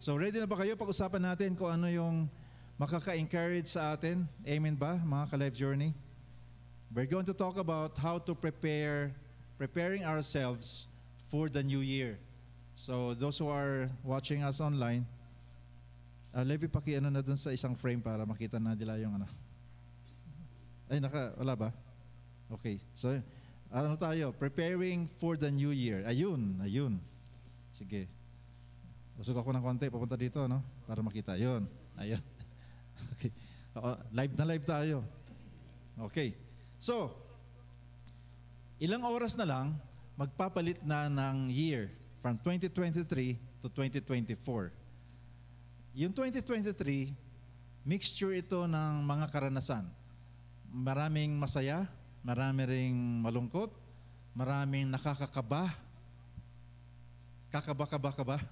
So ready na ba kayo? Pag-usapan natin kung ano yung makaka-encourage sa atin. Amen ba, mga ka-Life Journey? We're going to talk about how to preparing ourselves for the new year. So those who are watching us online, Levi, paki-ano na dun sa isang frame para makita na nila yung ano. Ay, wala ba? Okay. So, ano tayo? Preparing for the new year. Ayun. Sige. Usog ako ng konti, papunta dito, no? Para makita. Ayun. Okay. Live na live tayo. Okay. So, ilang oras na lang, magpapalit na ng year from 2023 to 2024. Yung 2023, mixture ito ng mga karanasan. Maraming masaya, marami ring malungkot, maraming nakakakaba. Kakaba.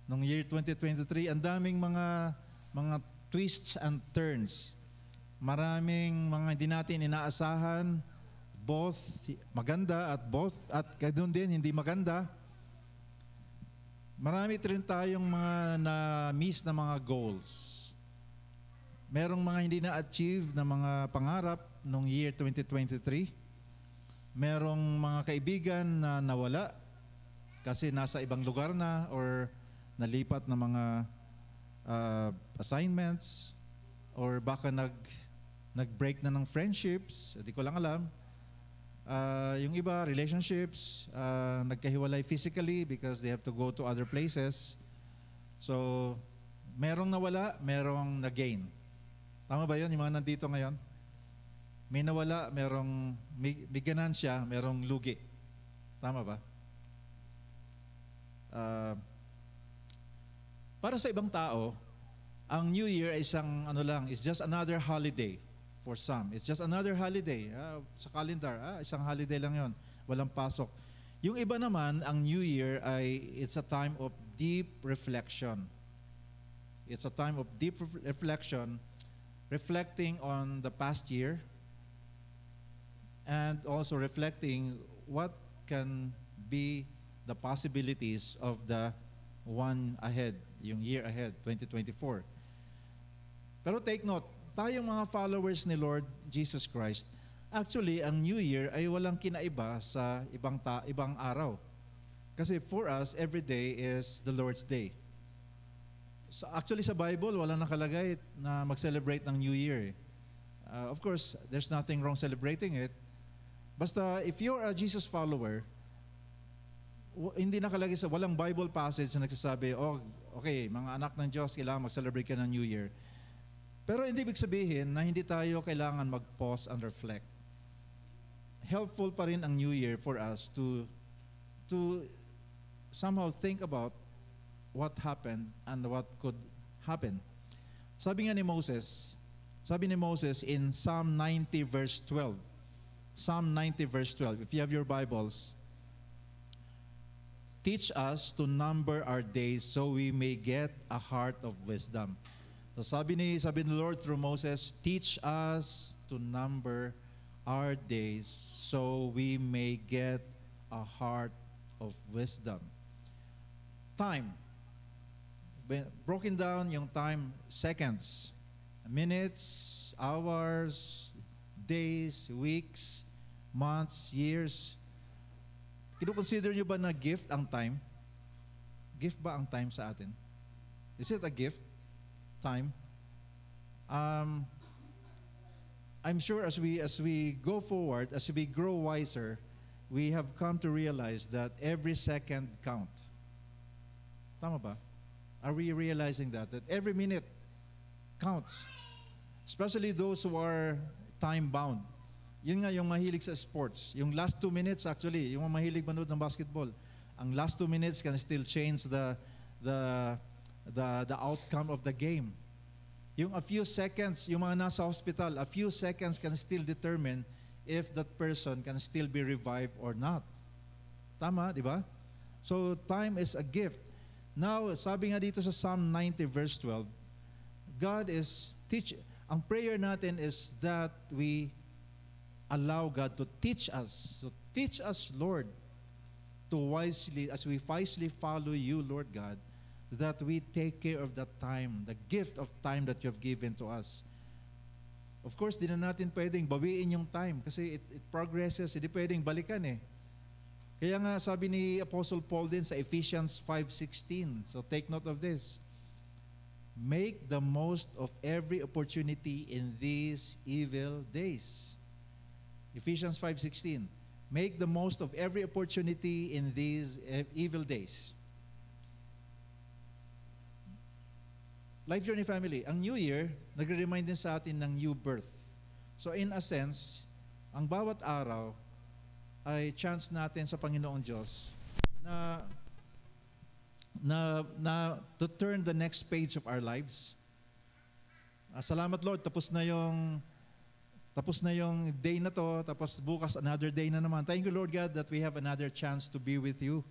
Nung year 2023, ang daming mga twists and turns. Maraming mga hindi natin inaasahan, both maganda at ganoon din hindi maganda. Marami rin tayong mga na-miss na mga goals. Merong mga hindi na-achieve na mga pangarap nung year 2023. Merong mga kaibigan na nawala kasi nasa ibang lugar na or nalipat na mga assignments or baka nag-break na ng friendships, hindi ko lang alam. Yung iba, relationships, nagkahiwalay physically because they have to go to other places. So, merong nawala, merong na-gain. Tama ba yun, yung mga nandito ngayon? May nawala, may ganansya, merong lugi. Tama ba? Para sa ibang tao, ang New Year ay is just another holiday for some. It's just another holiday. Sa calendar, isang holiday lang yon, walang pasok. Yung iba naman, ang New Year it's a time of deep reflection. It's a time of deep reflection, reflecting on the past year and also reflecting what can be the possibilities of the one ahead, yung year ahead, 2024. Pero take note, tayong mga followers ni Lord Jesus Christ, actually, ang New Year ay walang kinaiba sa ibang araw. Kasi for us, every day is the Lord's Day. So actually, sa Bible, walang nakalagay na mag-celebrate ng New Year. Of course, there's nothing wrong celebrating it. Basta, if you're a Jesus follower, hindi nakalagay walang Bible passage na nagsasabi, okay, mga anak ng Diyos, kailangan mag-celebrate ka ng New Year. Pero hindi ibig sabihin na hindi tayo kailangan mag-pause and reflect. Helpful pa rin ang New Year for us to somehow think about what happened and what could happen. Sabi ni Moses in Psalm 90 verse 12. Psalm 90 verse 12. If you have your Bibles, teach us to number our days so we may get a heart of wisdom. So sabi ni Lord through Moses, teach us to number our days so we may get a heart of wisdom. Time. Broken down yung time, seconds, minutes, hours, days, weeks, months, years. Kino-consider nyo ba na gift ang time? Gift ba ang time sa atin? Is it a gift? Time? I'm sure as we go forward, as we grow wiser, we have come to realize that every second count. Tama ba? Are we realizing that every minute counts? Especially those who are time-bound. Yun nga yung mahilig sa sports. Yung last 2 minutes actually, yung mahilig manood ng basketball, ang last 2 minutes can still change the outcome of the game. Yung a few seconds, yung mga nasa hospital, a few seconds can still determine if that person can still be revived or not. Tama, di ba? So time is a gift. Now, sabi nga dito sa Psalm 90 verse 12, ang prayer natin is that we allow God to teach us. So teach us, Lord, to wisely, as we wisely follow you, Lord God, that we take care of that time, the gift of time that you have given to us. Of course, di na natin pwedeng bawiin yung time kasi it progresses, hindi pwedeng balikan eh. Kaya nga sabi ni Apostle Paul din sa Ephesians 5:16, so take note of this. Make the most of every opportunity in these evil days. Ephesians 5:16. Make the most of every opportunity in these evil days. Life Journey family, ang New Year, nagre-remind din sa atin ng new birth. So in a sense, ang bawat araw ay chance natin sa Panginoong Diyos na to turn the next page of our lives. Salamat Lord, tapos na yung day na to, tapos bukas another day na naman. Thank you Lord God that we have another chance to be with you.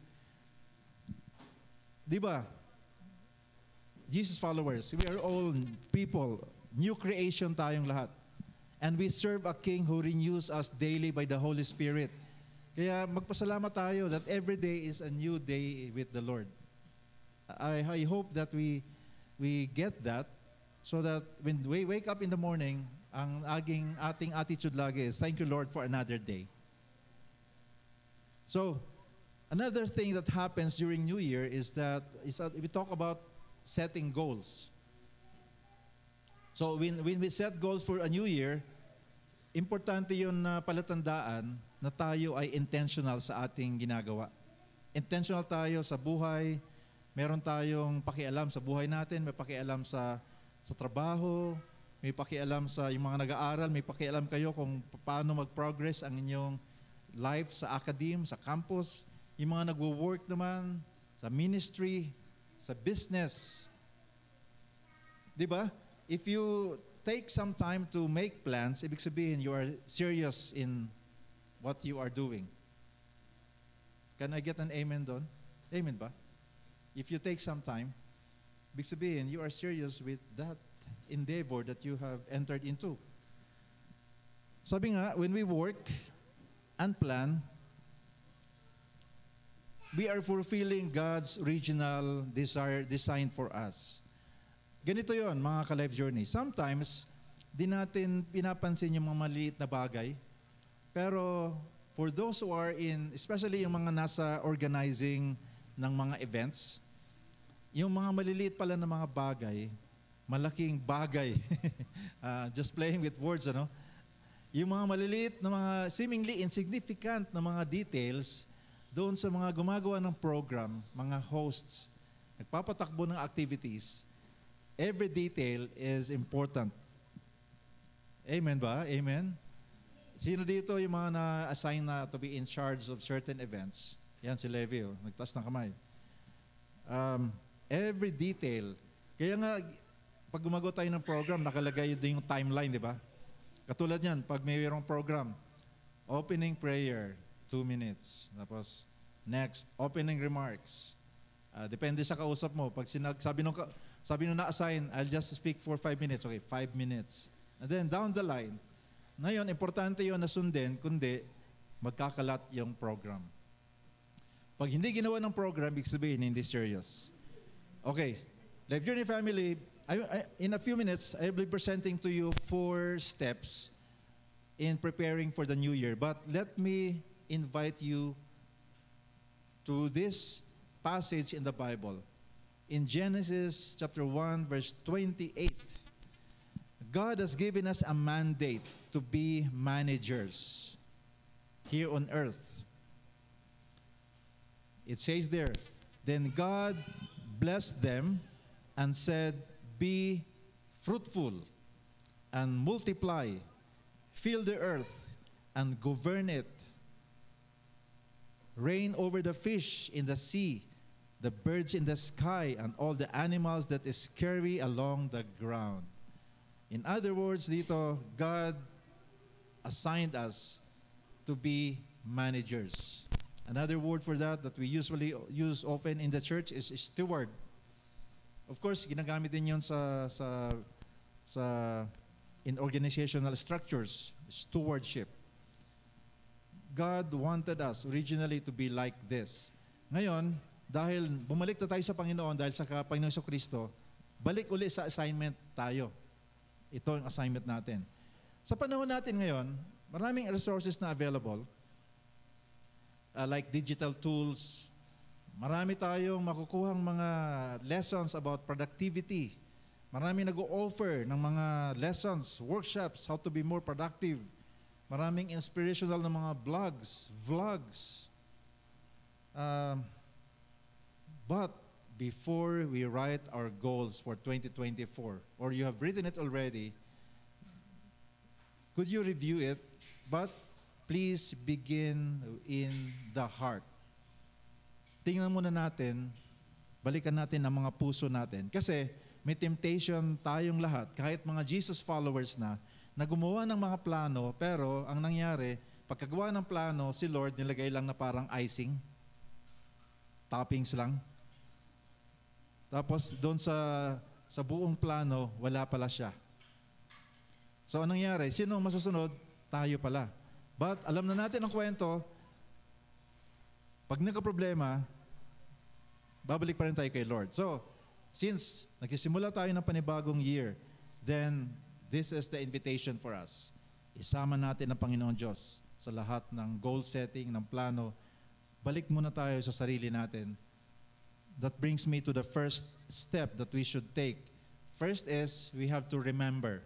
Di ba? Jesus followers, we are all people, new creation tayong lahat. And we serve a King who renews us daily by the Holy Spirit. Kaya magpasalamat tayo that every day is a new day with the Lord. I hope that we get that so that when we wake up in the morning, ang ating attitude lagi is, thank you Lord for another day. So, another thing that happens during New Year is that we talk about setting goals. So when we set goals for a new year, importante yun na palatandaan na tayo ay intentional sa ating ginagawa. Intentional tayo sa buhay, meron tayong pakialam sa buhay natin, may pakialam sa trabaho, may pakialam sa yung mga nag-aaral, may pakialam kayo kung paano mag-progress ang inyong life sa academe, sa campus, yung mga nagwo-work naman, sa ministry, sa business. Diba? If you take some time to make plans, ibig sabihin you are serious in what you are doing. Can I get an amen doon? Amen ba? If you take some time, ibig sabihin you are serious with that endeavor that you have entered into. Sabi nga, when we work and plan, we are fulfilling God's original desire designed for us. Ganito yon mga ka-Life Journey. Sometimes, di natin pinapansin yung mga maliit na bagay. Pero for those who are especially yung mga nasa organizing ng mga events, yung mga maliliit pala na mga bagay, malaking bagay. Just playing with words, ano? Yung mga maliliit na mga seemingly insignificant na mga details, doon sa mga gumagawa ng program, mga hosts, nagpapatakbo ng activities, every detail is important. Amen ba? Amen? Sino dito yung mga na-assign na to be in charge of certain events? Yan si Levi, nagtaas ng kamay. Every detail. Kaya nga, pag gumagawa tayo ng program, nakalagay din yung timeline, di ba? Katulad yan, pag mayroong program, opening prayer, 2 minutes. Tapos, next, opening remarks. Depende sa kausap mo. Pag sabi nung na-assign, I'll just speak for 5 minutes. Okay, 5 minutes. And then, down the line, ngayon, importante yun na sundin, kundi magkakalat yung program. Pag hindi ginawa ng program, ibig sabihin, hindi serious. Okay, Life Journey family, in a few minutes, I will be presenting to you 4 steps in preparing for the new year. But let me invite you to this passage in the Bible. In Genesis chapter 1, verse 28, God has given us a mandate to be managers here on earth. It says there, then God blessed them and said, be fruitful and multiply, fill the earth and govern it. Reign over the fish in the sea, the birds in the sky, and all the animals that scurry along the ground. In other words, dito, God assigned us to be managers. Another word for that we usually use often in the church is steward. Of course, ginagamit din yun in organizational structures, stewardship. God wanted us originally to be like this. Ngayon, dahil bumalik na tayo sa Panginoon dahil sa Panginoon Kristo, balik uli sa assignment tayo. Ito ang assignment natin. Sa panahon natin ngayon, maraming resources na available, like digital tools. Marami tayong makukuhang mga lessons about productivity. Marami nag-o-offer ng mga lessons, workshops, how to be more productive. Maraming inspirational na mga blogs, vlogs. But before we write our goals for 2024, or you have written it already, could you review it? But please begin in the heart. Tingnan muna natin, balikan natin ang mga puso natin. Kasi may temptation tayong lahat, kahit mga Jesus followers na gumawa ng mga plano, pero ang nangyari, pagkagawa ng plano, si Lord nilagay lang na parang icing, toppings lang. Tapos doon sa buong plano, wala pala siya. So anong nangyari? Sino ang masusunod? Tayo pala. But alam na natin ang kwento, pag nagka-problema, babalik pa rin tayo kay Lord. So, since nagsisimula tayo ng panibagong year, then this is the invitation for us. Isama natin ang Panginoon Diyos sa lahat ng goal setting, ng plano. Balik muna tayo sa sarili natin. That brings me to the first step that we should take. First is, we have to remember.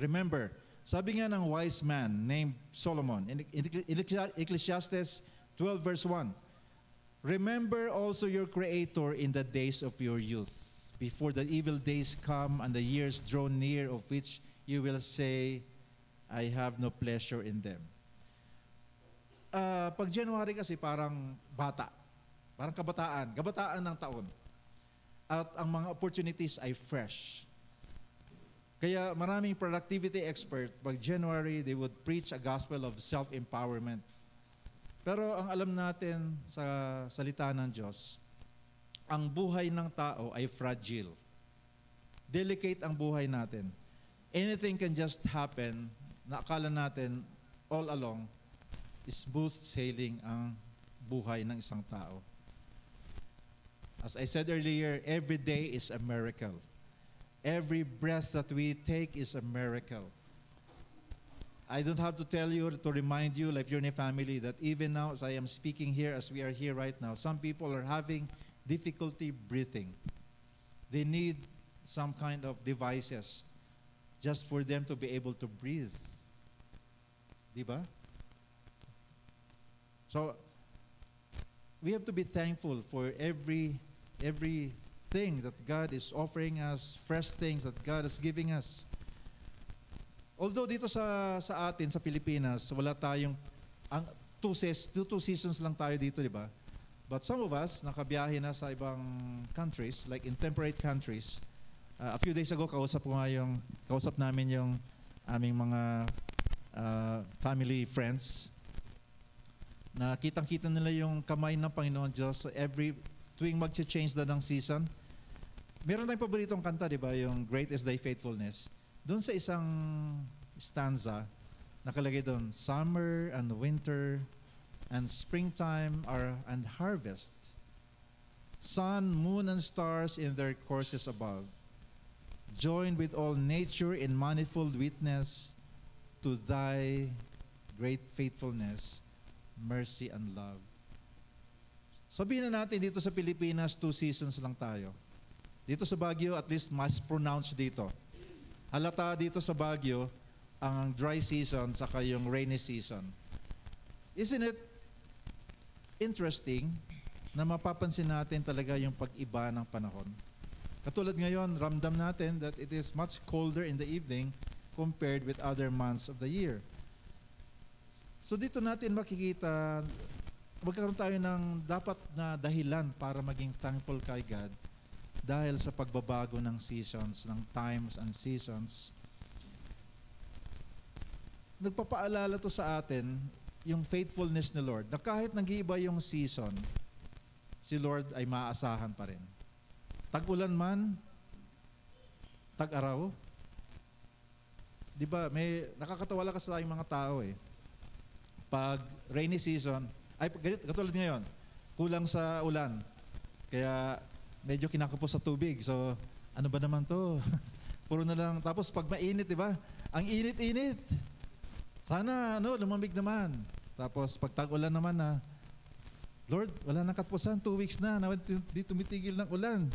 Remember, sabi nga ng wise man named Solomon, in Ecclesiastes 12 verse 1, remember also your Creator in the days of your youth, before the evil days come and the years draw near, of which you will say, I have no pleasure in them. Pag January kasi parang bata, parang kabataan ng taon. At ang mga opportunities ay fresh. Kaya maraming productivity expert, pag January, they would preach a gospel of self-empowerment. Pero ang alam natin sa salita ng Diyos, ang buhay ng tao ay fragile. Delicate ang buhay natin. Anything can just happen na akala natin all along, smooth sailing ang buhay ng isang tao. As I said earlier, every day is a miracle. Every breath that we take is a miracle. I don't have to tell you, to remind you, Life Journey family, that even now as I am speaking here, as we are here right now, some people are having difficulty breathing. They need some kind of devices just for them to be able to breathe. Diba? So, we have to be thankful for everything that God is offering us, fresh things that God is giving us. Although dito sa atin, sa Pilipinas, wala tayong, two seasons lang tayo dito, di ba? But some of us, nakabiyahe na sa ibang countries, like in temperate countries. A few days ago, kausap namin yung aming mga family friends, na kitang-kita nila yung kamay ng Panginoon Diyos tuwing mag-change na ng season. Meron tayong paboritong kanta, di ba? Yung Great is Thy Faithfulness. Doon sa isang stanza, nakalagay doon, summer and winter and springtime and harvest. Sun, moon, and stars in their courses above, join with all nature in manifold witness to Thy great faithfulness, mercy, and love. Sabihin na natin dito sa Pilipinas, 2 seasons lang tayo. Dito sa Baguio, at least mas pronounced dito. Halata dito sa Baguio, ang dry season saka yung rainy season. Isn't it interesting na mapapansin natin talaga yung pag-iba ng panahon? Katulad ngayon, ramdam natin that it is much colder in the evening compared with other months of the year. So dito natin makikita, magkakaroon tayo ng dapat na dahilan para maging thankful kay God dahil sa pagbabago ng seasons, ng times and seasons. Nagpapaalala to sa atin yung faithfulness ni Lord, na kahit nag-iiba yung season, si Lord ay maaasahan pa rin. Tag-ulan man, tag-araw. Di ba, may nakakatawa lang kasi tayong mga tao eh. Pag rainy season, ay katulad ngayon, kulang sa ulan. Kaya medyo kinakapos sa tubig. So, ano ba naman to? Puro na lang. Tapos pag mainit, di ba? Ang init-init. Sana, lumamig naman. Tapos pag tag-ulan naman na, Lord, wala nang katapusan. 2 weeks na. Di tumitigil ng ulan.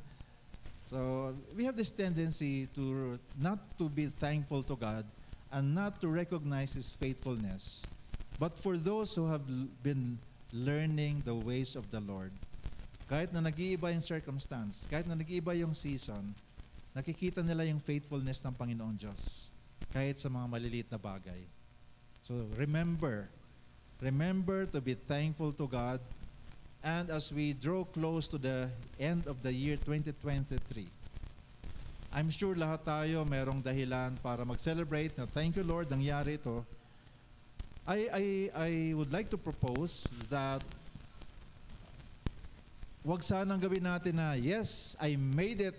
So, we have this tendency to not to be thankful to God and not to recognize His faithfulness. But for those who have been learning the ways of the Lord, kahit na nag-iiba yung circumstance, kahit na nag-iiba yung season, nakikita nila yung faithfulness ng Panginoon Diyos, kahit sa mga maliliit na bagay. So remember to be thankful to God. And as we draw close to the end of the year 2023, I'm sure lahat tayo merong dahilan para mag-celebrate na thank you Lord, nangyari ito. I would like to propose that wag sanang gawin natin na, yes, I made it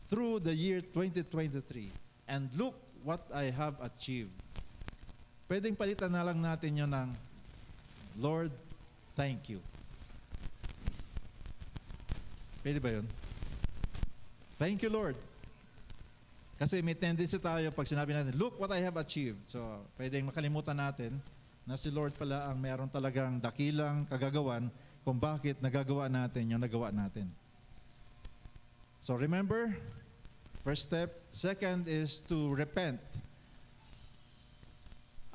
through the year 2023 and look what I have achieved. Pwedeng palitan na lang natin yun ng, Lord, thank you. Pwede ba yun? Thank you, Lord. Kasi may tendency tayo pag sinabi natin, look what I have achieved. So, pwedeng makalimutan natin na si Lord pala ang meron talagang dakilang kagagawan kung bakit nagagawa natin yung nagawa natin. So, remember, first step. Second is to repent.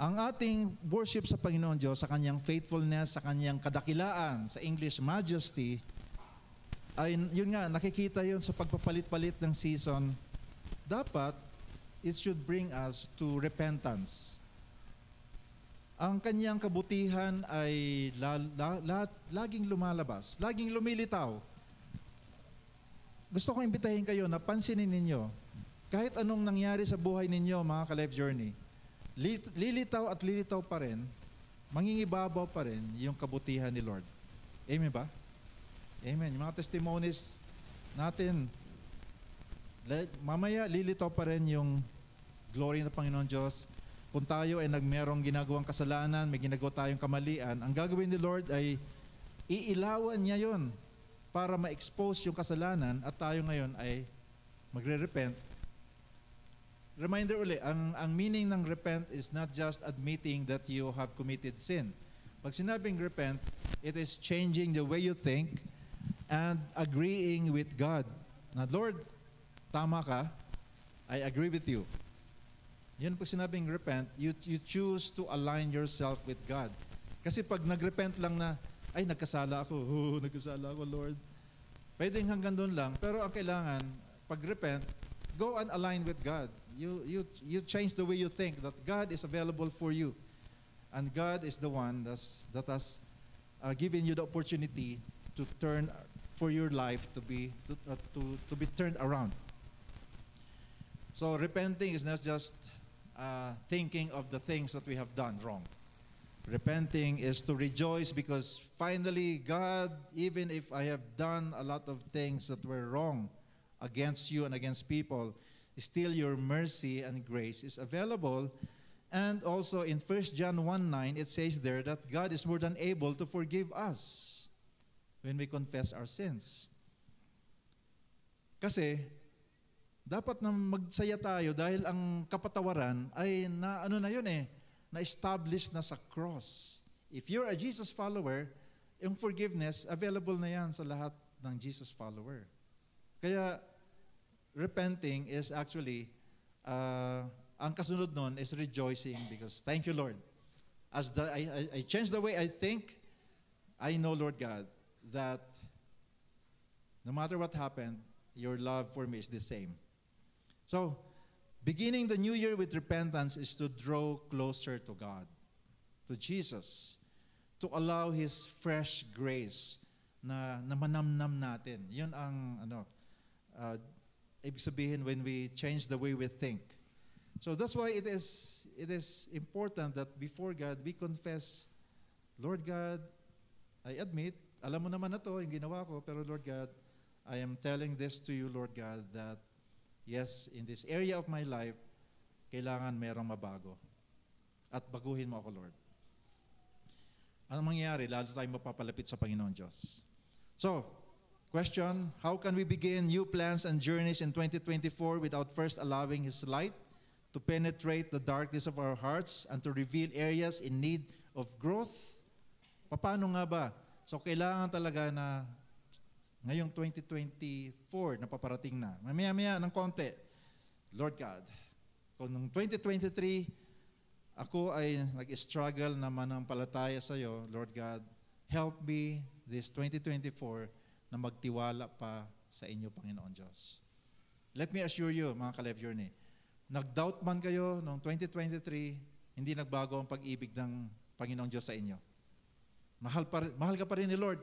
Ang ating worship sa Panginoon Diyos, sa Kanyang faithfulness, sa Kanyang kadakilaan, sa English, majesty, ay yun nga, nakikita yun sa pagpapalit-palit ng season. Dapat, it should bring us to repentance. Ang Kanyang kabutihan ay laging lumalabas, laging lumilitaw. Gusto kong imbitahin kayo na pansinin ninyo, kahit anong nangyari sa buhay ninyo, mga ka-Life Journey, lilitaw at lilitaw pa rin, mangingibabaw pa rin yung kabutihan ni Lord. Amen ba? Amen. Yung mga testimonies natin, mamaya lilitaw pa rin yung glory ng Panginoon Diyos. Kung tayo ay merong ginagawang kasalanan, may ginagawa tayong kamalian, ang gagawin ni Lord ay iilawan niya yon para ma-expose yung kasalanan at tayo ngayon ay magre-repent. Reminder uli, ang meaning ng repent is not just admitting that you have committed sin. Pag sinabing repent, it is changing the way you think and agreeing with God. Na, Lord, tama ka, I agree with you. Yun pag sinabing repent, you choose to align yourself with God. Kasi pag nagrepent lang na, ay nagkasala ako, nagkasala ako Lord. Pwedeng hanggang doon lang, pero ang kailangan, pag repent, go and align with God. You change the way you think that God is available for you. And God is the one that has given you the opportunity to turn for your life to be turned around. So repenting is not just thinking of the things that we have done wrong. Repenting is to rejoice because finally God, even if I have done a lot of things that were wrong against you and against people, still your mercy and grace is available. And also in 1 John 1:9, it says there that God is more than able to forgive us when we confess our sins. Kasi, dapat na magsaya tayo dahil ang kapatawaran ay na-establish na sa cross. If you're a Jesus follower, yung forgiveness, available na yan sa lahat ng Jesus follower. Kaya, repenting is actually, ang kasunod nun is rejoicing because thank you, Lord. As I change the way I think, I know, Lord God, that no matter what happened, your love for me is the same. So, beginning the new year with repentance is to draw closer to God, to Jesus, to allow His fresh grace na manamnam natin. Yun ang ibig sabihin when we change the way we think. So that's why it is important that before God we confess, Lord God, I admit, alam mo naman na to, yung ginawa ko, pero Lord God, I am telling this to you, Lord God, that yes, in this area of my life, kailangan merong mabago. At baguhin mo ako, Lord. Anong mangyayari? Lalo tayong mapapalapit sa Panginoon Diyos. So, Question, how can we begin new plans and journeys in 2024 without first allowing His light to penetrate the darkness of our hearts and to reveal areas in need of growth? Paano nga ba? So kailangan talaga na ngayong 2024 na paparating na. Mamaya-maya ng konti, Lord God, kung noong 2023, ako ay nag-struggle na manampalataya sa iyo, Lord God, help me this 2024 na magtiwala pa sa inyo, Panginoon Diyos. Let me assure you, mga ka-Life Journey, nag-doubt man kayo noong 2023, hindi nagbago ang pag-ibig ng Panginoong Diyos sa inyo. Mahal ka pa rin ni Lord.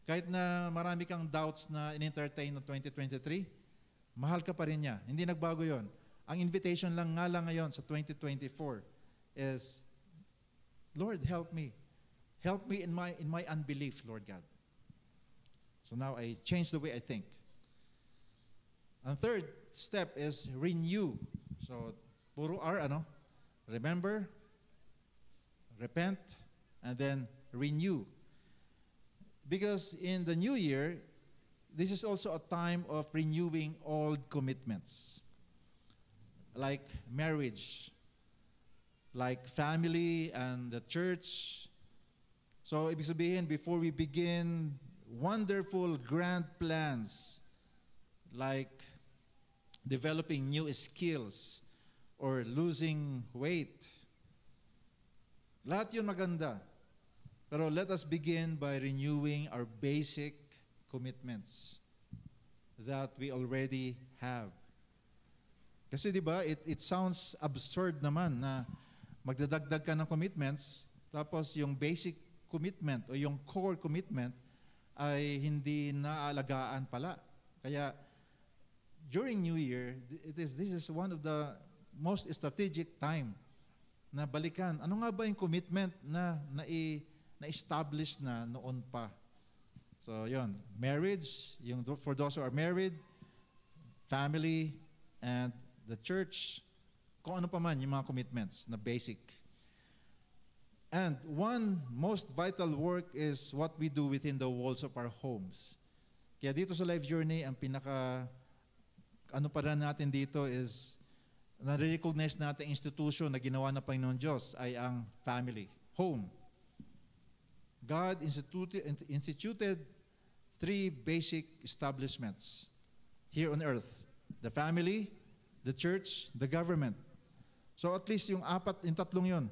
Kahit na marami kang doubts na in-entertain noong 2023, mahal ka pa rin niya. Hindi nagbago yon. Ang invitation lang nga lang ngayon sa 2024 is, Lord, help me. Help me in my unbelief, Lord God. So now I change the way I think. Ang third step is renew. So, puro R, remember, repent, and then renew. Because in the new year, this is also a time of renewing old commitments. Like marriage, like family and the church. So, ibig sabihin, before we begin wonderful, grand plans, like developing new skills or losing weight, lahat yun maganda. Pero let us begin by renewing our basic commitments that we already have. Kasi di ba, it sounds absurd naman na magdadagdag ka ng commitments, tapos yung basic commitment o yung core commitment ay hindi naaalagaan pala. Kaya during New Year, this is one of the most strategic time na balikan. Ano nga ba yung commitment na na-establish na noon pa? So yon, marriage, for those who are married, family, and the church, kung ano pa man yung mga commitments na basic. And one most vital work is what we do within the walls of our homes. Kaya dito sa Life Journey, ang pa rin natin dito is na-recognize natin institution na ginawa ng Panginoon Diyos ay ang family, home. God instituted three basic establishments here on earth. The family, the church, the government. So at least yung tatlong yun.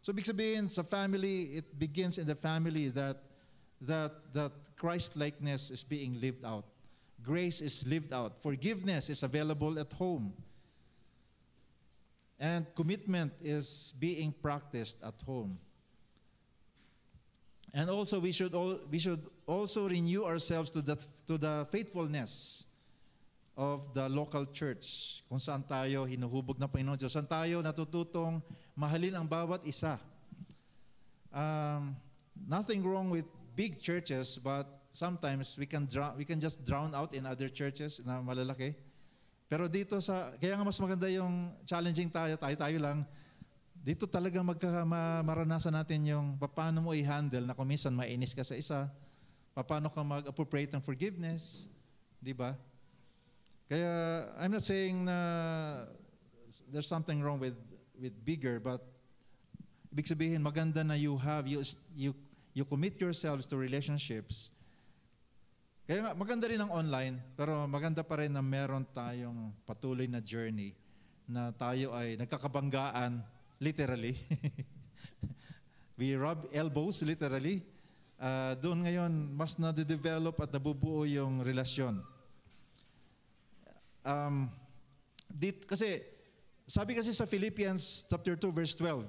So ibig sabihin, sa family, it begins in the family that Christ-likeness is being lived out. Grace is lived out. Forgiveness is available at home. And commitment is being practiced at home. And also, we should also renew ourselves to the faithfulness of the local church, kung saan tayo hinuhubog ng Panginoon Diyos, saan tayo natututong mahalin ang bawat isa. Nothing wrong with big churches, but sometimes we can just drown out in other churches na malalaki. Pero dito kaya nga mas maganda yung challenging tayo lang. Dito talaga maranasan natin yung paano mo i-handle na kung minsan mainis ka sa isa, paano ka mag-appropriate ng forgiveness, di ba? Kaya I'm not saying na there's something wrong with bigger, but ibig sabihin maganda na you commit yourselves to relationships. Kaya nga, maganda rin ang online, pero maganda pa rin na meron tayong patuloy na journey na tayo ay nagkakabanggaan, literally. We rub elbows, literally. Doon ngayon, mas nade-develop at nabubuo yung relasyon. Kasi, sabi kasi sa Philippians chapter 2, verse 12,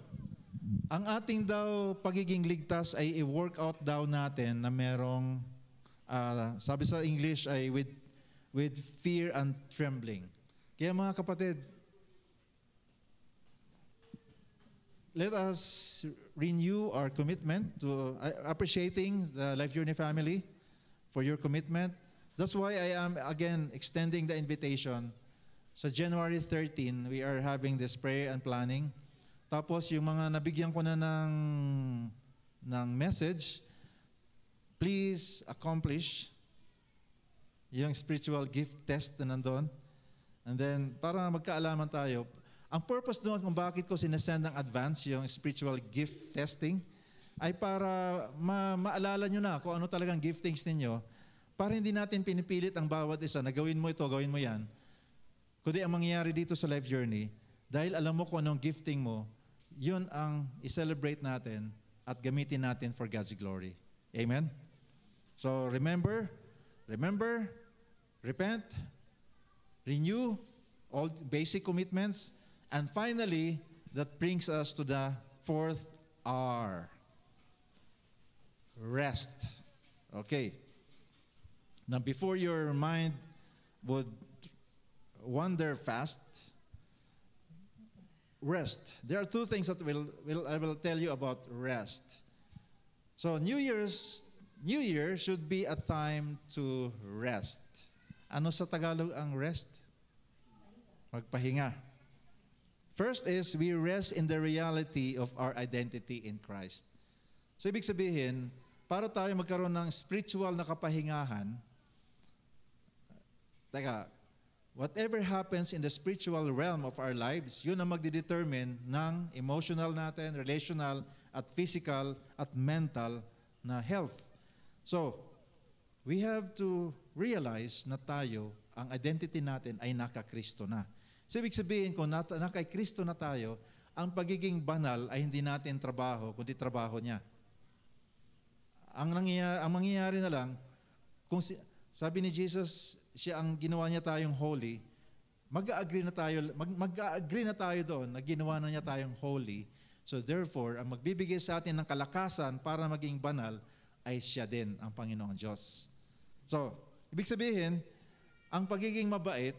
ang ating daw pagiging ligtas ay i-work out daw natin na merong sabi sa English ay with fear and trembling. Kaya mga kapatid, let us renew our commitment to appreciating the Life Journey family for your commitment. That's why I am again extending the invitation. Sa January 13, we are having this prayer and planning. Tapos yung mga nabigyan ko na ng message, please accomplish yung spiritual gift test na nandun. And then, para magkaalaman tayo, ang purpose doon kung bakit ko sinasend ng advance yung spiritual gift testing ay para maalala nyo na kung ano talagang giftings ninyo, para hindi natin pinipilit ang bawat isa na gawin mo ito, gawin mo yan. Kundi ang mangyayari dito sa life journey, dahil alam mo kung anong gifting mo, yun ang i-celebrate natin at gamitin natin for God's glory. Amen? So remember, repent, renew all basic commitments, and finally, that brings us to the fourth R. Rest. Okay. Now, before your mind would wander fast, rest. There are two things that I will tell you about rest. So, New Year should be a time to rest. Ano sa Tagalog ang rest? Magpahinga. First is, we rest in the reality of our identity in Christ. So, ibig sabihin, para tayo magkaroon ng spiritual na kapahingahan, whatever happens in the spiritual realm of our lives, yun ang magdidetermine ng emotional natin, relational, at physical, at mental na health. So, we have to realize na tayo, ang identity natin ay naka-Kristo na. So, ibig sabihin, kung naka-Kristo na tayo, ang pagiging banal ay hindi natin trabaho, kundi trabaho niya. Ang mangyayari na lang, kung sabi ni Jesus, siya ang ginawa niya tayong holy, mag-a-agree na tayo doon na ginawa na niya tayong holy. So therefore, ang magbibigay sa atin ng kalakasan para maging banal ay siya din, ang Panginoong Diyos. So, ibig sabihin, ang pagiging mabait,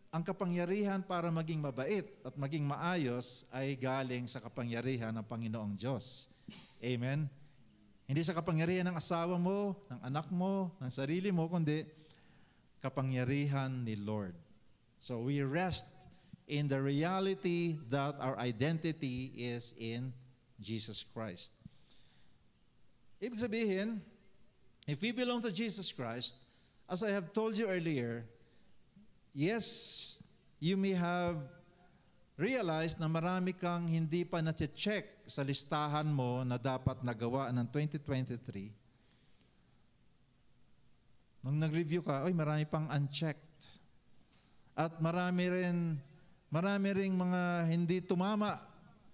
ang kapangyarihan para maging mabait at maging maayos ay galing sa kapangyarihan ng Panginoong Diyos. Amen? Hindi sa kapangyarihan ng asawa mo, ng anak mo, ng sarili mo, kundi kapangyarihan ni Lord. So we rest in the reality that our identity is in Jesus Christ. Ibig sabihin, if we belong to Jesus Christ, as I have told you earlier, yes, you may have realized na marami kang hindi pa na-check sa listahan mo na dapat nagawa ng 2023. Nung nag-review ka, marami pang unchecked. At marami ring mga hindi tumama,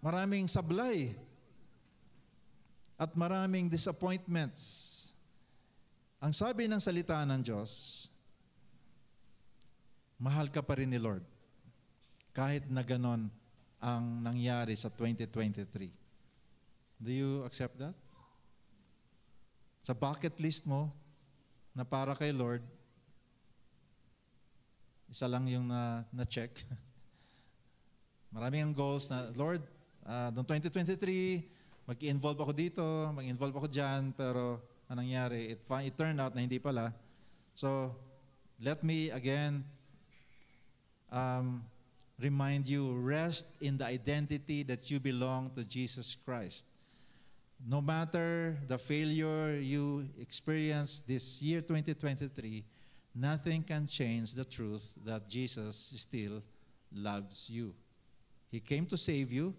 maraming sablay, at maraming disappointments. Ang sabi ng salita ng Diyos, mahal ka pa rin ni Lord, kahit na ganon ang nangyari sa 2023. Do you accept that? Sa bucket list mo, na para kay Lord, isa lang yung na-check. Maraming ang goals na, Lord, noong 2023, mag-involve ako dito, mag-involve ako dyan, pero anong nangyari? It turned out na hindi pala. So, let me again remind you, rest in the identity that you belong to Jesus Christ. No matter the failure you experience this year 2023, nothing can change the truth that Jesus still loves you. He came to save you,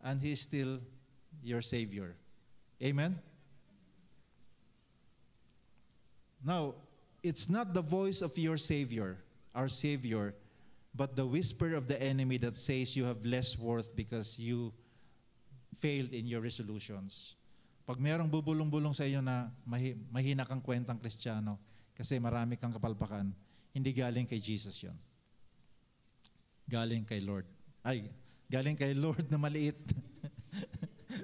and He is still your Savior. Amen? Now, it's not the voice of your Savior, our Savior, but the whisper of the enemy that says you have less worth because you failed in your resolutions. Pag mayroong bubulong-bulong sa iyo na mahina kang kwentang Kristiyano kasi marami kang kapalpakan, hindi galing kay Jesus yon. Galing kay Lord. Galing kay Lord na maliit.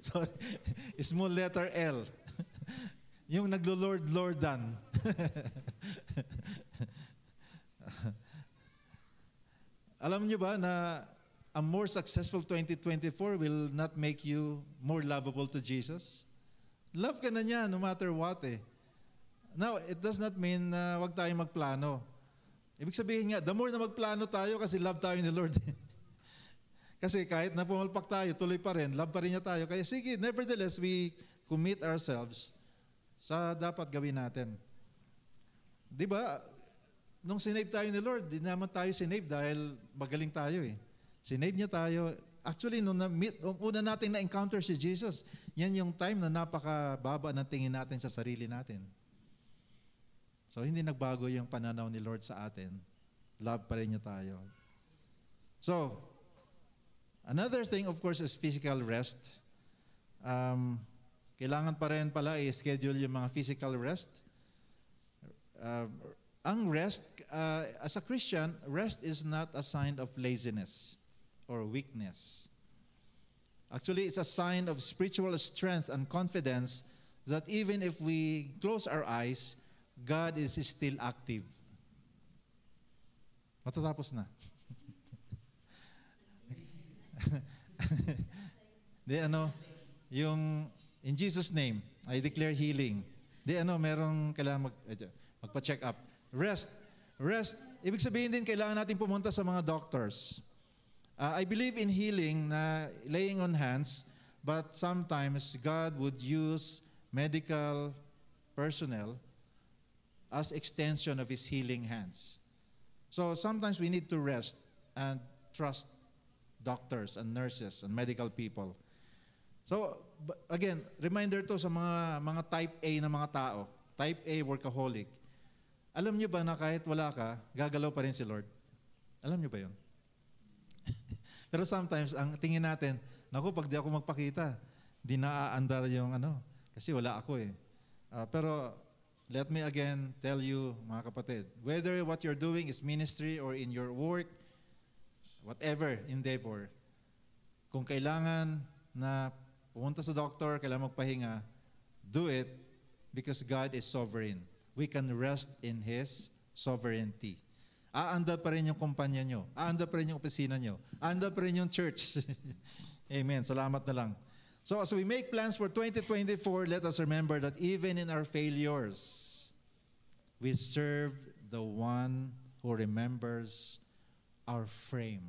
Sorry, small letter L. Yung naglo-Lord-Lordan. Alam niyo ba na a more successful 2024 will not make you more lovable to Jesus? Love ka na niya no matter what eh. Now, it does not mean na wag tayong magplano. Ibig sabihin nga, the more na magplano tayo kasi love tayo ni Lord. Kasi kahit na pumalpak tayo, tuloy pa rin, love pa rin niya tayo. Kaya sige, nevertheless, we commit ourselves sa dapat gawin natin. Di ba? nung sinave tayo ni Lord, di naman tayo sinave dahil magaling tayo eh. Sinave niya tayo. Actually, nung una natin na-encounter si Jesus, yan yung time na napakababa ng tingin natin sa sarili natin. So, hindi nagbago yung pananaw ni Lord sa atin. Love pa rin niya tayo. So, another thing, of course, is physical rest. Kailangan pa rin pala i-schedule yung mga physical rest. Ang rest, as a Christian, rest is not a sign of laziness or weakness. Actually, it's a sign of spiritual strength and confidence that even if we close our eyes, God is still active. Matatapos na. Yung in Jesus' name, I declare healing. Merong kailangan magpa-check up. Rest. Ibig sabihin din, kailangan natin pumunta sa mga doctors. I believe in healing, na laying on hands, but sometimes God would use medical personnel as extension of His healing hands. So sometimes we need to rest and trust doctors and nurses and medical people. So again, reminder to sa mga type A na mga tao, type A workaholic. Alam niyo ba na kahit wala ka, gagalaw pa rin si Lord? Alam niyo ba yun? Pero sometimes, ang tingin natin, naku, pag di ako magpakita, di naaandar yung kasi wala ako eh. Pero let me again tell you, mga kapatid, whether what you're doing is ministry or in your work, whatever endeavor, kung kailangan na pumunta sa doctor, kailangan magpahinga, do it because God is sovereign. We can rest in His sovereignty. Aandar pa rin yung kumpanya nyo. Aandar pa rin yung opisina nyo. Aandar pa rin yung church. Amen. Salamat na lang. So as we make plans for 2024, let us remember that even in our failures, we serve the one who remembers our frame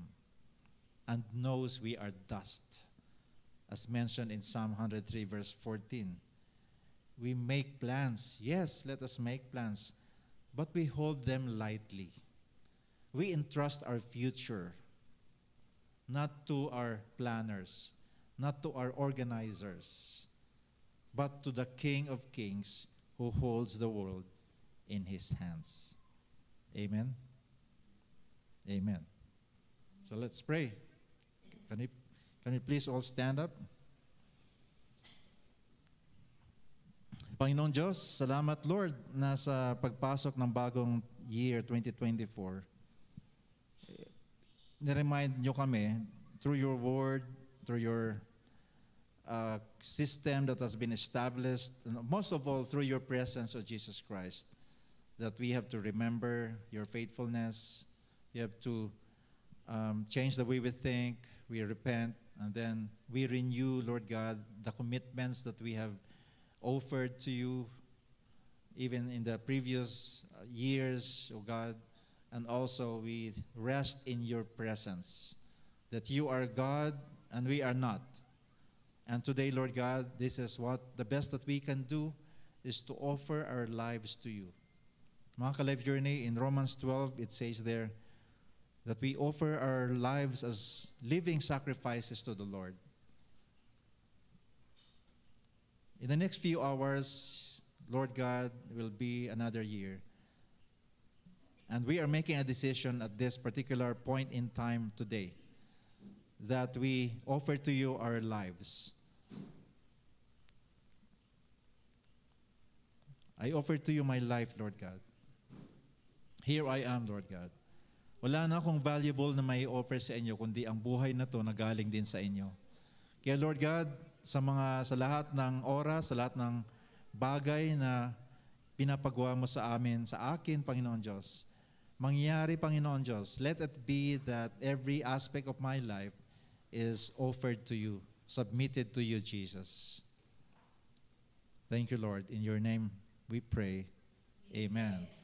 and knows we are dust. As mentioned in Psalm 103 verse 14. We make plans. Yes, let us make plans. But we hold them lightly. We entrust our future not to our planners, not to our organizers, but to the King of Kings who holds the world in His hands. Amen? Amen. So let's pray. Can we please all stand up? Panginoon Diyos, salamat Lord na sa pagpasok ng bagong year 2024. Niremind nyo kami through your word, through your system that has been established, and most of all through your presence of Jesus Christ, that we have to remember your faithfulness. We have to change the way we think, we repent, and then we renew, Lord God, the commitments that we have offered to you even in the previous years, O God. And also we rest in your presence, that you are God and we are not. And today, Lord God, this is what the best that we can do is to offer our lives to you. Mga ka-Life Journey, in Romans 12, it says there that we offer our lives as living sacrifices to the Lord. In the next few hours, Lord God, will be another year. And we are making a decision at this particular point in time today that we offer to you our lives. I offer to you my life, Lord God. Here I am, Lord God. Wala na akong valuable na may offer sa inyo, kundi ang buhay na to na galing din sa inyo. Kaya Lord God, sa lahat ng oras, sa lahat ng bagay na pinapagawa mo sa amin, sa akin, Panginoon Diyos, mangyari, Panginoon Diyos, let it be that every aspect of my life is offered to you, submitted to you, Jesus. Thank you, Lord. In your name we pray. Amen.